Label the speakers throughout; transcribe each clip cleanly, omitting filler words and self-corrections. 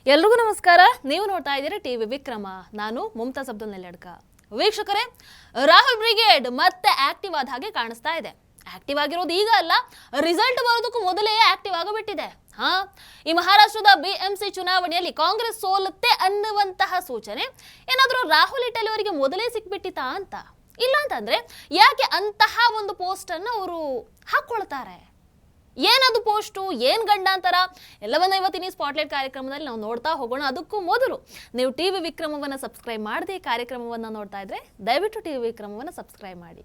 Speaker 1: ಎಲ್ರಿಗೂ ನಮಸ್ಕಾರ. ನೀವು ನೋಡ್ತಾ ಇದ್ದೀರಾ ಟಿವಿ ವಿಕ್ರಮ. ನಾನು ಮುಮ್ತಾಜ್ ಅಬ್ದುಲ್ ನೆಲ್ಲಡ್ಕ. ವೀಕ್ಷಕರೇ, ರಾಹುಲ್ ಬ್ರಿಗೇಡ್ ಮತ್ತೆ ಆಕ್ಟಿವ್ ಆದ ಹಾಗೆ ಕಾಣಿಸ್ತಾ ಇದೆ. ಆಕ್ಟಿವ್ ಆಗಿರೋದು ಈಗ ಅಲ್ಲ, ರಿಸಲ್ಟ್ ಬರೋದಕ್ಕೂ ಮೊದಲೇ ಆಕ್ಟಿವ್ ಆಗಿಬಿಟ್ಟಿದೆ. ಈ ಮಹಾರಾಷ್ಟ್ರದ BMC ಚುನಾವಣೆಯಲ್ಲಿ ಕಾಂಗ್ರೆಸ್ ಸೋಲುತ್ತೆ ಅನ್ನುವಂತಹ ಸೂಚನೆ ಏನಾದರೂ ರಾಹುಲ್ ಇಟಲಿ ಅವರಿಗೆ ಮೊದಲೇ ಸಿಕ್ಬಿಟ್ಟಿತಾ ಅಂತ? ಇಲ್ಲ ಅಂತಂದ್ರೆ ಯಾಕೆ ಅಂತಹ ಒಂದು ಪೋಸ್ಟ್ ಅನ್ನು ಅವರು ಹಾಕೊಳ್ತಾರೆ? ಏನದು ಪೋಸ್ಟು, ಏನ್ ಗಂಡಾಂತರ, ಎಲ್ಲವನ್ನ ಇವತ್ತಿನ ಸ್ಪಾಟ್ಲೈಟ್ ಕಾರ್ಯಕ್ರಮದಲ್ಲಿ ನಾವು ನೋಡ್ತಾ ಹೋಗೋಣ. ಅದಕ್ಕೂ ಮೊದಲು ನೀವು ಟಿವಿ ವಿಕ್ರಮವನ್ನ ಸಬ್ಸ್ಕ್ರೈಬ್ ಮಾಡದೆ ಈ ಕಾರ್ಯಕ್ರಮವನ್ನ ನೋಡ್ತಾ ಇದ್ರೆ ದಯವಿಟ್ಟು ಟಿವಿ ವಿಕ್ರಮವನ್ನ ಸಬ್ಸ್ಕ್ರೈಬ್ ಮಾಡಿ.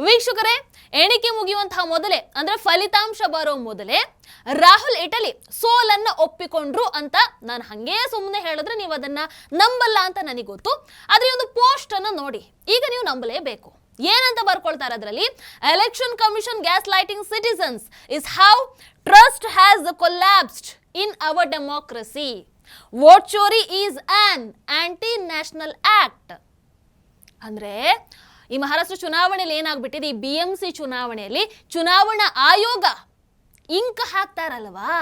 Speaker 1: ವೀಕ್ಷಕರೇ, ಎಣಿಕೆ ಮುಗಿಯುವಂತಹ ಮೊದಲೇ ಅಂದ್ರೆ ಫಲಿತಾಂಶ ಬರೋ ಮೊದಲೇ ರಾಹುಲ್ ಇಟಲಿ ಸೋಲನ್ನ ಒಪ್ಪಿಕೊಂಡ್ರು ಅಂತ ನಾನು ಹಂಗೆ ಸುಮ್ಮನೆ ಹೇಳಿದ್ರೆ ನೀವು ಅದನ್ನ ನಂಬಲ್ಲ ಅಂತ ನನಗೆ ಗೊತ್ತು. ಆದ್ರೆ ಒಂದು ಪೋಸ್ಟ್ ಅನ್ನ ನೋಡಿ ಈಗ ನೀವು ನಂಬಲೇಬೇಕು. ಏನಂತ ಬರ್ಕೊಳ್ತಾರೆ ಅದರಲ್ಲಿ? Election commission gas lighting citizens is how trust has collapsed in our democracy. Vote ಚೋರಿ is an anti national act. ಅಂದ್ರೆ ಈ ಮಹಾರಾಷ್ಟ್ರ ಚುನಾವಣೆಯಲ್ಲಿ ಏನಾಗ್ಬಿಟ್ಟಿದೆ, ಈ BMC ಚುನಾವಣೆಯಲ್ಲಿ ಚುನಾವಣಾ ಆಯೋಗ ಇಂಕ್ ಹಾಕ್ತಾರಲ್ವಾ,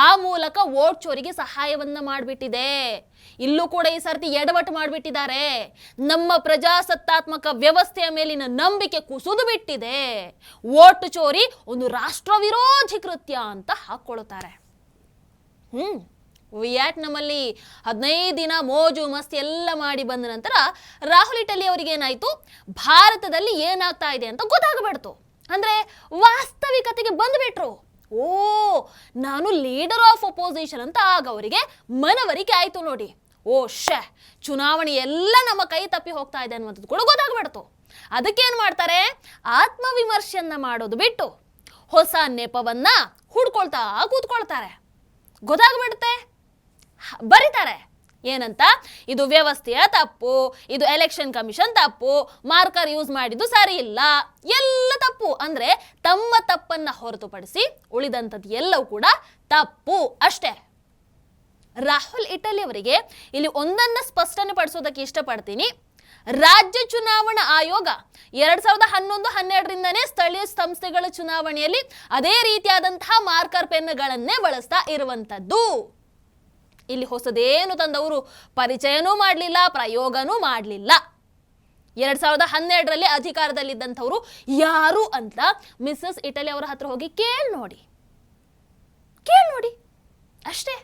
Speaker 1: ಆ ಮೂಲಕ ವೋಟ್ ಚೋರಿಗೆ ಸಹಾಯವನ್ನ ಮಾಡಿಬಿಟ್ಟಿದೆ. ಇಲ್ಲೂ ಕೂಡ ಈ ಸರ್ತಿ ಎಡವಟ್ಟು ಮಾಡಿಬಿಟ್ಟಿದ್ದಾರೆ. ನಮ್ಮ ಪ್ರಜಾಸತ್ತಾತ್ಮಕ ವ್ಯವಸ್ಥೆಯ ಮೇಲಿನ ನಂಬಿಕೆ ಕುಸಿದು ಬಿಟ್ಟಿದೆ. ವೋಟ್ ಚೋರಿ ಒಂದು ರಾಷ್ಟ್ರ ವಿರೋಧಿ ಕೃತ್ಯ ಅಂತ ಹಾಕೊಳ್ತಾರೆ. ವಿಯೆಟ್ನಾಮಲ್ಲಿ 15 ದಿನ ಮೋಜು ಮಸ್ತಿ ಎಲ್ಲ ಮಾಡಿ ಬಂದ ನಂತರ ರಾಹುಲ್ ಇಟಲಿ ಅವರಿಗೆ ಏನಾಯ್ತು, ಭಾರತದಲ್ಲಿ ಏನಾಗ್ತಾ ಇದೆ ಅಂತ ಗೊತ್ತಾಗಬಿಡ್ತು. ಅಂದ್ರೆ ವಾಸ್ತವಿಕತೆಗೆ ಬಂದ್ಬಿಟ್ರು. ನಾನು ಲೀಡರ್ ಆಫ್ ಅಪೋಸಿಷನ್ ಅಂತ ಆಗ ಅವರಿಗೆ ಮನವರಿಕೆ ಆಯ್ತು ನೋಡಿ. ಚುನಾವಣೆ ಎಲ್ಲ ನಮ್ಮ ಕೈ ತಪ್ಪಿ ಹೋಗ್ತಾ ಇದೆ ಅನ್ನುವಂಥದ್ದು ಕೂಡ ಗೊತ್ತಾಗ್ಬಿಡ್ತು. ಅದಕ್ಕೇನ್ ಮಾಡ್ತಾರೆ, ಆತ್ಮವಿಮರ್ಶೆಯನ್ನ ಮಾಡೋದು ಬಿಟ್ಟು ಹೊಸ ನೆಪವನ್ನ ಹುಡ್ಕೊಳ್ತಾ ಕೂತ್ಕೊಳ್ತಾರೆ. ಗೊತ್ತಾಗ್ಬಿಡುತ್ತೆ, ಬರೀತಾರೆ ಏನಂತ, ಇದು ವ್ಯವಸ್ಥೆಯ ತಪ್ಪು, ಇದು ಎಲೆಕ್ಷನ್ ಕಮಿಷನ್ ತಪ್ಪು, ಮಾರ್ಕರ್ ಯೂಸ್ ಮಾಡಿದ್ದು ಸರಿ ಇಲ್ಲ, ಎಲ್ಲ ತಪ್ಪು. ಅಂದ್ರೆ ತಮ್ಮ ತಪ್ಪನ್ನ ಹೊರತುಪಡಿಸಿ ಉಳಿದಂಥದ್ದು ಎಲ್ಲವೂ ಕೂಡ ತಪ್ಪು ಅಷ್ಟೇ. ರಾಹುಲ್ ಇಟಲಿ ಅವರಿಗೆ ಇಲ್ಲಿ ಒಂದನ್ನ ಸ್ಪಷ್ಟನೆ ಪಡಿಸೋದಕ್ಕೆ ಇಷ್ಟಪಡ್ತೀನಿ. ರಾಜ್ಯ ಚುನಾವಣಾ ಆಯೋಗ 2011-12ರಿಂದನೇ ಸ್ಥಳೀಯ ಸಂಸ್ಥೆಗಳ ಚುನಾವಣೆಯಲ್ಲಿ ಅದೇ ರೀತಿಯಾದಂತಹ ಮಾರ್ಕರ್ ಪೆನ್ಗಳನ್ನೇ ಬಳಸ್ತಾ ಇರುವಂತದ್ದು. ಇಲ್ಲಿ ಹೊಸದೇನು ತಂದವರು ಪರಿಚಯನೂ ಮಾಡಲಿಲ್ಲ, ಪ್ರಯೋಗನೂ ಮಾಡಲಿಲ್ಲ. 2012ರಲ್ಲಿ ಅಧಿಕಾರದಲ್ಲಿದ್ದಂಥವ್ರು ಯಾರು ಅಂತ ಮಿಸಸ್ ಇಟಲಿ ಅವರ ಹತ್ರ ಹೋಗಿ ಕೇಳಿ ನೋಡಿ ಅಷ್ಟೇ.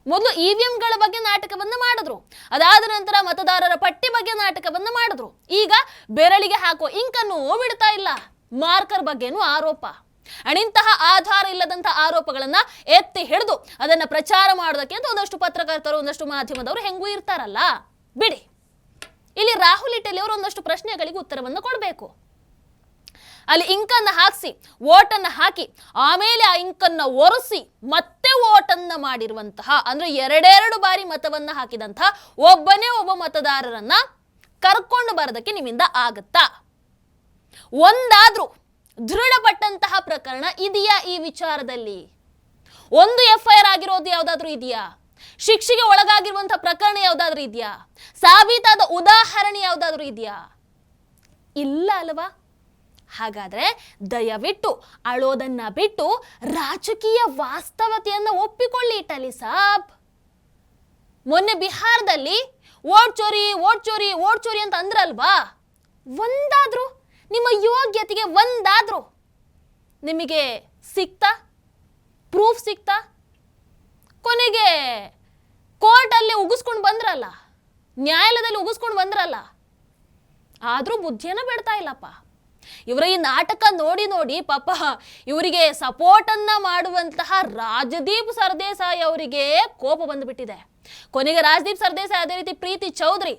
Speaker 1: ಮೊದಲು EVMಗಳ ಬಗ್ಗೆ ನಾಟಕವನ್ನ ಮಾಡಿದ್ರು, ಅದಾದ ನಂತರ ಮತದಾರರ ಪಟ್ಟಿ ಬಗ್ಗೆ ನಾಟಕವನ್ನ ಮಾಡಿದ್ರು. ಈಗ ಬೆರಳಿಗೆ ಹಾಕೋ ಇಂಕನ್ನು ಬಿಡ್ತಾ ಇಲ್ಲ, ಮಾರ್ಕರ್ ಬಗ್ಗೆನೂ ಆರೋಪ. ಇಂತಹ ಆಧಾರ ಇಲ್ಲದಂತಹ ಆರೋಪಗಳನ್ನ ಎತ್ತಿ ಹಿಡಿದು ಅದನ್ನ ಪ್ರಚಾರ ಮಾಡೋದಕ್ಕೆ ಅಂತ ಒಂದಷ್ಟು ಪತ್ರಕರ್ತರು, ಒಂದಷ್ಟು ಮಾಧ್ಯಮದವರು ಹೆಂಗೂ ಇರ್ತಾರಲ್ಲ, ಬಿಡಿ. ಇಲ್ಲಿ ರಾಹುಲ್ ಇಟಲಿ ಅವರು ಒಂದಷ್ಟು ಪ್ರಶ್ನೆಗಳಿಗೆ ಉತ್ತರವನ್ನು ಕೊಡಬೇಕು. ಅಲ್ಲಿ ಇಂಕನ್ನ ಹಾಕಿಸಿ ವೋಟನ್ನ ಹಾಕಿ ಆಮೇಲೆ ಆ ಇಂಕನ್ನ ಒರೆಸಿ ಮತ್ತೆ ವೋಟನ್ನ ಮಾಡಿರುವಂತಹ, ಅಂದ್ರೆ 2 ಬಾರಿ ಮತವನ್ನ ಹಾಕಿದಂತಹ ಒಬ್ಬ ಮತದಾರರನ್ನ ಕರ್ಕೊಂಡು ಬರೋದಕ್ಕೆ ನಿಮ್ಮಿಂದ ಆಗತ್ತಾ? ಒಂದಾದ್ರೂ ದೃಢಪಟ್ಟಂತಹ ಪ್ರಕರಣ ಇದೆಯಾ ಈ ವಿಚಾರದಲ್ಲಿ? ಒಂದು FIR ಆಗಿರೋದು ಯಾವ್ದಾದ್ರೂ ಇದೆಯಾ? ಶಿಕ್ಷೆಗೆ ಒಳಗಾಗಿರುವಂತಹ ಪ್ರಕರಣ ಯಾವ್ದಾದ್ರೂ ಇದೆಯಾ? ಸಾಬೀತಾದ ಉದಾಹರಣೆ ಯಾವ್ದಾದ್ರೂ ಇದೆಯಾ? ಇಲ್ಲ ಅಲ್ವಾ? ಹಾಗಾದ್ರೆ ದಯವಿಟ್ಟು ಅಳೋದನ್ನ ಬಿಟ್ಟು ರಾಜಕೀಯ ವಾಸ್ತವತೆಯನ್ನ ಒಪ್ಪಿಕೊಳ್ಳಿ ಇಟಲಿ ಸಾಬ್. ಮೊನ್ನೆ ಬಿಹಾರದಲ್ಲಿ ವೋಟ್ ಚೋರಿ ಅಂತ ಅಂದ್ರಲ್ವಾ, ಒಂದಾದ್ರೂ ನಿಮ್ಮ ಯೋಗ್ಯತೆಗೆ ಒಂದಾದ್ರೂ ನಿಮಗೆ ಸಿಕ್ತಾ? ಪ್ರೂಫ್ ಸಿಕ್ತಾ? ಕೊನೆಗೆ ಕೋರ್ಟಲ್ಲಿ ಉಗಿಸ್ಕೊಂಡು ಬಂದ್ರಲ್ಲ, ನ್ಯಾಯಾಲಯದಲ್ಲಿ ಉಗಿಸ್ಕೊಂಡು ಬಂದ್ರಲ್ಲ, ಆದ್ರೂ ಬುದ್ಧಿಯನ್ನ ಬಿಡ್ತಾ ಇಲ್ಲಪ್ಪ. ಇವರ ಈ ನಾಟಕ ನೋಡಿ ಪಾಪ ಇವರಿಗೆ ಸಪೋರ್ಟ್ ಅನ್ನ ಮಾಡುವಂತಹ ರಾಜದೀಪ್ ಸರ್ದೇಸಾಯಿ ಅವರಿಗೆ ಕೋಪ ಬಂದ್ಬಿಟ್ಟಿದೆ. ಕೊನೆಗೆ ರಾಜದೀಪ್ ಸರ್ದೇಸಾಯಿ, ಅದೇ ರೀತಿ ಪ್ರೀತಿ ಚೌಧರಿ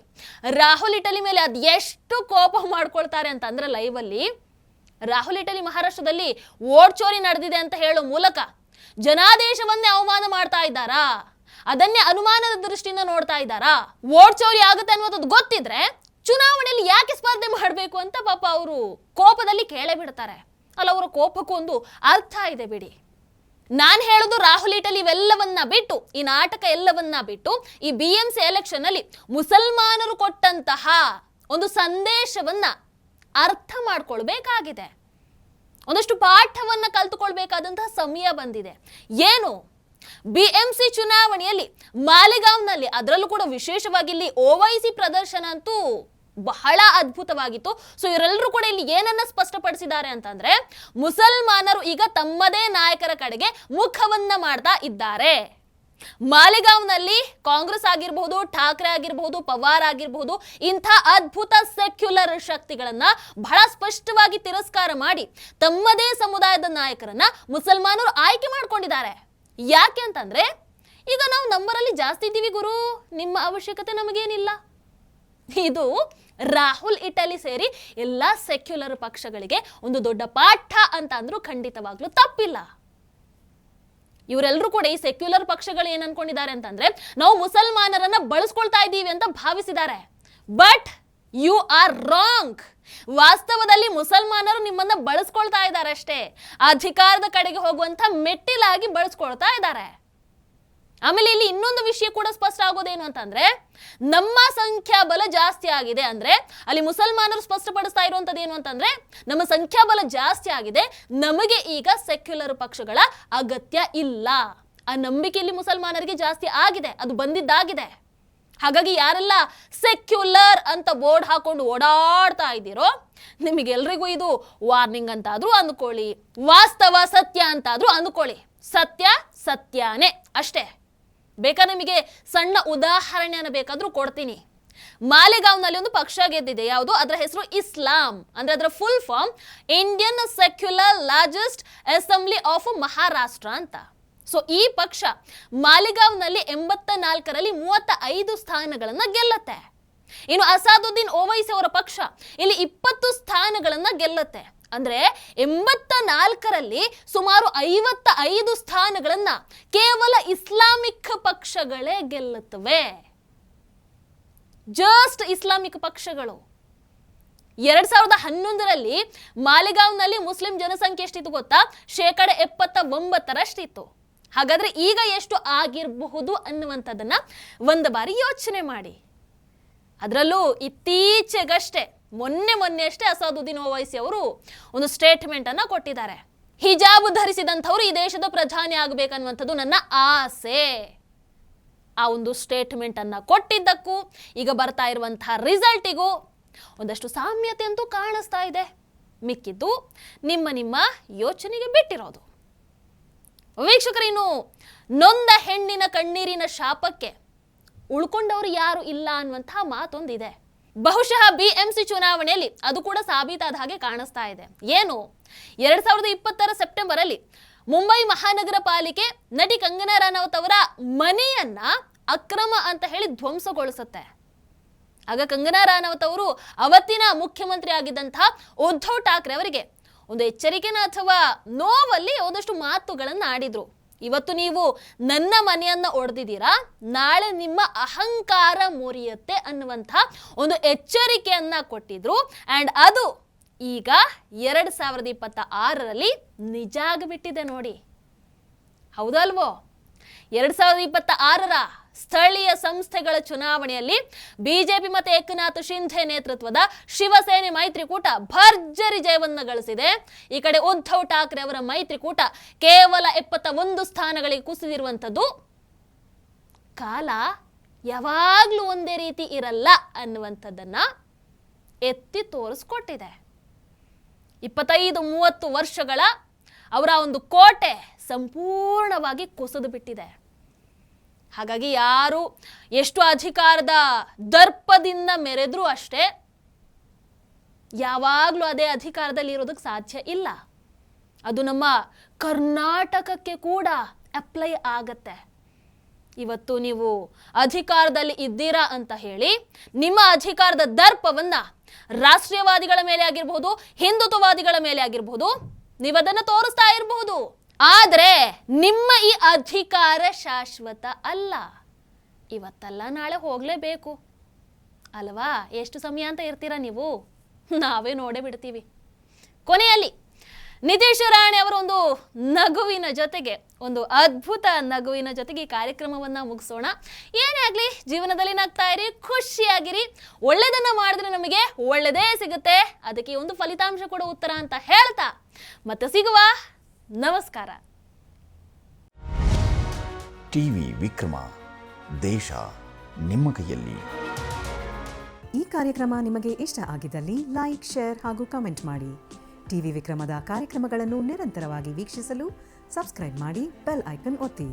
Speaker 1: ರಾಹುಲ್ ಇಟಲಿ ಮೇಲೆ ಅದ್ ಎಷ್ಟು ಕೋಪ ಮಾಡ್ಕೊಳ್ತಾರೆ ಅಂತ ಅಂದ್ರೆ, ಲೈವ್ ಅಲ್ಲಿ ರಾಹುಲ್ ಇಟಲಿ ಮಹಾರಾಷ್ಟ್ರದಲ್ಲಿ ವೋಟ್ ಚೋರಿ ನಡೆದಿದೆ ಅಂತ ಹೇಳೋ ಮೂಲಕ ಜನಾದೇಶವನ್ನೇ ಅವಮಾನ ಮಾಡ್ತಾ ಇದ್ದಾರಾ? ಅದನ್ನೇ ಅನುಮಾನದ ದೃಷ್ಟಿಯಿಂದ ನೋಡ್ತಾ ಇದ್ದಾರಾ? ವೋಟ್ ಚೋರಿ ಆಗುತ್ತೆ ಅನ್ನೋದು ಗೊತ್ತಿದ್ರೆ ಚುನಾವಣೆಯಲ್ಲಿ ಯಾಕೆ ಸ್ಪರ್ಧೆ ಮಾಡಬೇಕು ಅಂತ ಪಾಪ ಅವರು ಕೋಪದಲ್ಲಿ ಕೇಳೇ ಬಿಡ್ತಾರೆ. ಅಲ್ಲ, ಅವರ ಕೋಪಕ್ಕೂ ಒಂದು ಅರ್ಥ ಇದೆ ಬಿಡಿ. ನಾನು ಹೇಳೋದು ರಾಹುಲ್ ಇಟಲಿ ಇವೆಲ್ಲವನ್ನ ಬಿಟ್ಟು, ಈ ನಾಟಕ ಎಲ್ಲವನ್ನ ಬಿಟ್ಟು, ಈ BMC ಎಲೆಕ್ಷನ್ ಅಲ್ಲಿ ಮುಸಲ್ಮಾನರು ಕೊಟ್ಟಂತಹ ಒಂದು ಸಂದೇಶವನ್ನ ಅರ್ಥ ಮಾಡ್ಕೊಳ್ಬೇಕಾಗಿದೆ. ಒಂದಷ್ಟು ಪಾಠವನ್ನ ಕಲ್ತುಕೊಳ್ಬೇಕಾದಂತಹ ಸಮಯ ಬಂದಿದೆ. ಏನು BMC ಚುನಾವಣೆಯಲ್ಲಿ ಮಾಲೆಗಾಂವ್ನಲ್ಲಿ, ಅದರಲ್ಲೂ ಕೂಡ ವಿಶೇಷವಾಗಿ ಇಲ್ಲಿ OWೈಸಿ ಪ್ರದರ್ಶನ ಅಂತೂ ಬಹಳ ಅದ್ಭುತವಾಗಿತ್ತು. ಸೊ ಇವರೆಲ್ಲರೂ ಕೂಡ ಇಲ್ಲಿ ಏನನ್ನ ಸ್ಪಷ್ಟಪಡಿಸಿದ್ದಾರೆ ಅಂತಂದ್ರೆ, ಮುಸಲ್ಮಾನರು ಈಗ ತಮ್ಮದೇ ನಾಯಕರ ಕಡೆಗೆ ಮುಖವನ್ನ ಮಾಡ್ತಾ ಇದ್ದಾರೆ. ಮಾಲೆಗಾಂವ್ನಲ್ಲಿ ಕಾಂಗ್ರೆಸ್ ಆಗಿರಬಹುದು, ಠಾಕ್ರೆ ಆಗಿರಬಹುದು, ಪವಾರ್ ಆಗಿರಬಹುದು, ಇಂಥ ಅದ್ಭುತ ಸೆಕ್ಯುಲರ್ ಶಕ್ತಿಗಳನ್ನ ಬಹಳ ಸ್ಪಷ್ಟವಾಗಿ ತಿರಸ್ಕಾರ ಮಾಡಿ ತಮ್ಮದೇ ಸಮುದಾಯದ ನಾಯಕರನ್ನ ಮುಸಲ್ಮಾನರು ಆಯ್ಕೆ ಮಾಡ್ಕೊಂಡಿದ್ದಾರೆ. ಯಾಕೆ ಅಂತಂದ್ರೆ, ಈಗ ನಾವು ನಂಬರಲ್ಲಿ ಜಾಸ್ತಿ ಇದ್ದೀವಿ ಗುರು, ನಿಮ್ಮ ಅವಶ್ಯಕತೆ ನಮಗೇನಿಲ್ಲ. ಇದು ರಾಹುಲ್ ಇಟಲಿ ಸೇರಿ ಎಲ್ಲ ಸೆಕ್ಯುಲರ್ ಪಕ್ಷಗಳಿಗೆ ಒಂದು ದೊಡ್ಡ ಪಾಠ ಅಂತ ಅಂದ್ರೂ ಖಂಡಿತವಾಗ್ಲೂ ತಪ್ಪಿಲ್ಲ. ಇವರೆಲ್ಲರೂ ಕೂಡ ಈ ಸೆಕ್ಯುಲರ್ ಪಕ್ಷಗಳು ಏನ್ ಅನ್ಕೊಂಡಿದ್ದಾರೆ ಅಂತಂದ್ರೆ, ನಾವು ಮುಸಲ್ಮಾನರನ್ನ ಬಳಸ್ಕೊಳ್ತಾ ಇದ್ದೀವಿ ಅಂತ ಭಾವಿಸಿದ್ದಾರೆ. But you are wrong. ವಾಸ್ತವದಲ್ಲಿ ಮುಸಲ್ಮಾನರು ನಿಮ್ಮನ್ನ ಬಳಸ್ಕೊಳ್ತಾ ಇದ್ದಾರೆ ಅಷ್ಟೇ, ಅಧಿಕಾರದ ಕಡೆಗೆ ಹೋಗುವಂತ ಮೆಟ್ಟಿಲಾಗಿ ಬಳಸ್ಕೊಳ್ತಾ ಇದ್ದಾರೆ. ಆಮೇಲೆ ಇಲ್ಲಿ ಇನ್ನೊಂದು ವಿಷಯ ಕೂಡ ಸ್ಪಷ್ಟ ಆಗೋದೇನು ಅಂತಂದ್ರೆ, ನಮ್ಮ ಸಂಖ್ಯಾಬಲ ಜಾಸ್ತಿ ಆಗಿದೆ ಅಂದ್ರೆ, ಅಲ್ಲಿ ಮುಸಲ್ಮಾನರು ಸ್ಪಷ್ಟಪಡಿಸ್ತಾ ಇರುವಂತದ್ದು ಏನು ಅಂತಂದ್ರೆ, ನಮ್ಮ ಸಂಖ್ಯಾಬಲ ಜಾಸ್ತಿ ಆಗಿದೆ, ನಮಗೆ ಈಗ ಸೆಕ್ಯುಲರ್ ಪಕ್ಷಗಳ ಅಗತ್ಯ ಇಲ್ಲ. ಆ ನಂಬಿಕೆ ಇಲ್ಲಿ ಮುಸಲ್ಮಾನರಿಗೆ ಜಾಸ್ತಿ ಆಗಿದೆ, ಅದು ಬಂದಿದ್ದಾಗಿದೆ. ಹಾಗಾಗಿ ಯಾರೆಲ್ಲ ಸೆಕ್ಯುಲರ್ ಅಂತ ಬೋರ್ಡ್ ಹಾಕೊಂಡು ಓಡಾಡ್ತಾ ಇದ್ದೀರೋ, ನಿಮಗೆಲ್ರಿಗೂ ಇದು ವಾರ್ನಿಂಗ್ ಅಂತಾದ್ರೂ ಅಂದ್ಕೊಳ್ಳಿ, ವಾಸ್ತವ ಸತ್ಯ ಅಂತಾದ್ರೂ ಅಂದ್ಕೊಳ್ಳಿ. ಸತ್ಯ ಸತ್ಯನೇ ಅಷ್ಟೇ. ಬೇಕಾ ನಿಮಗೆ ಸಣ್ಣ ಉದಾಹರಣೆಯನ್ನು ಬೇಕಾದ್ರೂ ಕೊಡ್ತೀನಿ. ಮಾಲೆಗಾಂವ್ನಲ್ಲಿ ಒಂದು ಪಕ್ಷ ಗೆದ್ದಿದೆ, ಯಾವುದು? ಅದರ ಹೆಸರು ಇಸ್ಲಾಂ, ಅಂದ್ರೆ ಅದರ full form Indian secular largest assembly of Maharashtra ಅಂತ. ಸೊ ಈ ಪಕ್ಷ ಮಾಲೆಗಾಂವ್ನಲ್ಲಿ 84ರಲ್ಲಿ 35 ಸ್ಥಾನಗಳನ್ನ ಗೆಲ್ಲುತ್ತೆ. ಇನ್ನು ಅಸಾದುದ್ದೀನ್ ಓವೈಸಿ ಅವರ ಪಕ್ಷ ಇಲ್ಲಿ 20 ಸ್ಥಾನಗಳನ್ನ ಗೆಲ್ಲುತ್ತೆ. ಅಂದ್ರೆ 84ರಲ್ಲಿ ಸುಮಾರು 55 ಸ್ಥಾನಗಳನ್ನ ಕೇವಲ ಇಸ್ಲಾಮಿಕ್ ಪಕ್ಷಗಳೇ ಗೆಲ್ಲುತ್ತವೆ. ಜಸ್ಟ್ ಇಸ್ಲಾಮಿಕ್ ಪಕ್ಷಗಳು. 2011ರಲ್ಲಿ ಮಾಲೆಗಾಂವ್ನಲ್ಲಿ ಮುಸ್ಲಿಂ ಜನಸಂಖ್ಯೆ ಎಷ್ಟಿತ್ತು ಗೊತ್ತಾ? 79%ರಷ್ಟಿತ್ತು. ಹಾಗಾದ್ರೆ ಈಗ ಎಷ್ಟು ಆಗಿರಬಹುದು ಅನ್ನುವಂಥದ್ದನ್ನ ಒಂದು ಬಾರಿ ಯೋಚನೆ ಮಾಡಿ. ಅದರಲ್ಲೂ ಇತ್ತೀಚೆಗಷ್ಟೇ ಮೊನ್ನೆ ಅಷ್ಟೇ ಅಸಾದುದ್ದೀನ್ ಓವೈಸಿ ಅವರು ಒಂದು ಸ್ಟೇಟ್ಮೆಂಟ್ ಅನ್ನ ಕೊಟ್ಟಿದ್ದಾರೆ. ಹಿಜಾಬ್ ಧರಿಸಿದಂಥವ್ರು ಈ ದೇಶದ ಪ್ರಧಾನಿ ಆಗಬೇಕನ್ನುವಂಥದ್ದು ನನ್ನ ಆಸೆ. ಆ ಒಂದು ಸ್ಟೇಟ್ಮೆಂಟ್ ಅನ್ನ ಕೊಟ್ಟಿದ್ದಕ್ಕೂ ಈಗ ಬರ್ತಾ ಇರುವಂತಹ ರಿಸಲ್ಟಿಗೂ ಒಂದಷ್ಟು ಸಾಮ್ಯತೆ ಅಂತೂ ಕಾಣಿಸ್ತಾ ಇದೆ. ಮಿಕ್ಕಿದ್ದು ನಿಮ್ಮ ಯೋಚನೆಗೆ ಬಿಟ್ಟಿರೋದು. ವೀಕ್ಷಕರೇನು, ನೊಂದ ಹೆಣ್ಣಿನ ಕಣ್ಣೀರಿನ ಶಾಪಕ್ಕೆ ಉಳ್ಕೊಂಡವರು ಯಾರು ಇಲ್ಲ ಅನ್ನುವಂತಹ ಮಾತೊಂದಿದೆ. ಬಹುಶಃ BMC ಚುನಾವಣೆಯಲ್ಲಿ ಅದು ಕೂಡ ಸಾಬೀತಾದ ಹಾಗೆ ಕಾಣಿಸ್ತಾ ಇದೆ. ಏನು? 2020ರ ಸೆಪ್ಟೆಂಬರ್ ಅಲ್ಲಿ ಮುಂಬೈ ಮಹಾನಗರ ಪಾಲಿಕೆ ನಟಿ ಕಂಗನಾ ರನೌತ್ ಅವರ ಮನೆಯನ್ನ ಅಕ್ರಮ ಅಂತ ಹೇಳಿ ಧ್ವಂಸಗೊಳಿಸುತ್ತೆ. ಆಗ ಕಂಗನಾ ರನೌತ್ ಅವರು ಅವತ್ತಿನ ಮುಖ್ಯಮಂತ್ರಿ ಆಗಿದ್ದಂತಹ ಉದ್ಧವ್ ಠಾಕ್ರೆ ಅವರಿಗೆ ಒಂದು ಎಚ್ಚರಿಕೆನ ಅಥವಾ ನೋವಲ್ಲಿ ಒಂದಷ್ಟು ಮಾತುಗಳನ್ನ ಆಡಿದ್ರು. ಇವತ್ತು ನೀವು ನನ್ನ ಮನೆಯನ್ನ ಒಡೆದಿದ್ದೀರಾ, ನಾಳೆ ನಿಮ್ಮ ಅಹಂಕಾರ ಮುರಿಯುತ್ತೆ ಅನ್ನುವಂಥ ಒಂದು ಎಚ್ಚರಿಕೆಯನ್ನ ಕೊಟ್ಟಿದ್ರು. ಅಂಡ್ ಅದು ಈಗ 2026ರಲ್ಲಿ ನಿಜ ಆಗಿಬಿಟ್ಟಿದೆ ನೋಡಿ. ಹೌದಲ್ವೋ? 2026ರ ಸ್ಥಳೀಯ ಸಂಸ್ಥೆಗಳ ಚುನಾವಣೆಯಲ್ಲಿ ಬಿಜೆಪಿ ಮತ್ತು ಏಕನಾಥ್ ಶಿಂಧೆ ನೇತೃತ್ವದ ಶಿವಸೇನೆ ಮೈತ್ರಿಕೂಟ ಭರ್ಜರಿ ಜಯವನ್ನ ಗಳಿಸಿದೆ. ಈ ಕಡೆ ಉದ್ಧವ್ ಠಾಕ್ರೆ ಅವರ ಮೈತ್ರಿಕೂಟ ಕೇವಲ 71 ಸ್ಥಾನಗಳಿಗೆ ಕುಸಿದಿರುವಂಥದ್ದು. ಕಾಲ ಯಾವಾಗ್ಲೂ ಒಂದೇ ರೀತಿ ಇರಲ್ಲ ಅನ್ನುವಂಥದ್ದನ್ನ ಎತ್ತಿ ತೋರಿಸ್ಕೊಟ್ಟಿದೆ. 25-30 ವರ್ಷಗಳ ಅವರ ಒಂದು ಕೋಟೆ ಸಂಪೂರ್ಣವಾಗಿ ಕುಸಿದು ಬಿಟ್ಟಿದೆ. ಹಾಗಾಗಿ ಯಾರು ಎಷ್ಟು ಅಧಿಕಾರದ ದರ್ಪದಿಂದ ಮೆರೆದ್ರೂ ಅಷ್ಟೇ ಯಾವಾಗ್ಲೂ ಅದೇ ಅಧಿಕಾರದಲ್ಲಿ ಇರೋದಕ್ಕೆ ಸಾಧ್ಯ ಇಲ್ಲ. ಅದು ನಮ್ಮ ಕರ್ನಾಟಕಕ್ಕೆ ಕೂಡ ಅಪ್ಲೈ ಆಗತ್ತೆ. ಇವತ್ತು ನೀವು ಅಧಿಕಾರದಲ್ಲಿ ಇದ್ದೀರಾ ಅಂತ ಹೇಳಿ ನಿಮ್ಮ ಅಧಿಕಾರದ ದರ್ಪವನ್ನ ರಾಷ್ಟ್ರೀಯವಾದಿಗಳ ಮೇಲೆ ಆಗಿರಬಹುದು, ಹಿಂದುತ್ವವಾದಿಗಳ ಮೇಲೆ ಆಗಿರಬಹುದು, ನೀವದನ್ನು ತೋರಿಸ್ತಾ ಇರಬಹುದು. ಆದ್ರೆ ನಿಮ್ಮ ಈ ಅಧಿಕಾರ ಶಾಶ್ವತ ಅಲ್ಲ. ಇವತ್ತಲ್ಲ ನಾಳೆ ಹೋಗ್ಲೇಬೇಕು ಅಲ್ವಾ? ಎಷ್ಟು ಸಮಯ ಅಂತ ಇರ್ತೀರಾ ನೀವು? ನಾವೇ ನೋಡೇ ಬಿಡ್ತೀವಿ. ಕೊನೆಯಲ್ಲಿ ನಿತೇಶ್ ರಾಣೆ ಅವರ ಒಂದು ನಗುವಿನ ಜೊತೆಗೆ, ಒಂದು ಅದ್ಭುತ ನಗುವಿನ ಜೊತೆಗೆ ಈ ಕಾರ್ಯಕ್ರಮವನ್ನ ಮುಗಿಸೋಣ. ಏನೇ ಆಗ್ಲಿ ಜೀವನದಲ್ಲಿ ನಗ್ತಾ ಇರಿ, ಖುಷಿಯಾಗಿರಿ. ಒಳ್ಳೆದನ್ನ ಮಾಡಿದ್ರೆ ನಮಗೆ ಒಳ್ಳೆದೇ ಸಿಗುತ್ತೆ. ಅದಕ್ಕೆ ಒಂದು ಫಲಿತಾಂಶ ಕೂಡ ಉತ್ತರ ಅಂತ ಹೇಳ್ತಾ ಮತ್ತೆ ಸಿಗುವ. ನಮಸ್ಕಾರ.
Speaker 2: ಟಿವಿ ವಿಕ್ರಮ, ದೇಶ ನಿಮ್ಮ ಕೈಯಲ್ಲಿ.
Speaker 3: ಈ ಕಾರ್ಯಕ್ರಮ ನಿಮಗೆ ಇಷ್ಟ ಆಗಿದ್ದಲ್ಲಿ ಲೈಕ್, ಶೇರ್ ಹಾಗೂ ಕಮೆಂಟ್ ಮಾಡಿ. ಟಿವಿ ವಿಕ್ರಮದ ಕಾರ್ಯಕ್ರಮಗಳನ್ನು ನಿರಂತರವಾಗಿ ವೀಕ್ಷಿಸಲು ಸಬ್ಸ್ಕ್ರೈಬ್ ಮಾಡಿ, ಬೆಲ್ ಐಕನ್ ಒತ್ತಿ.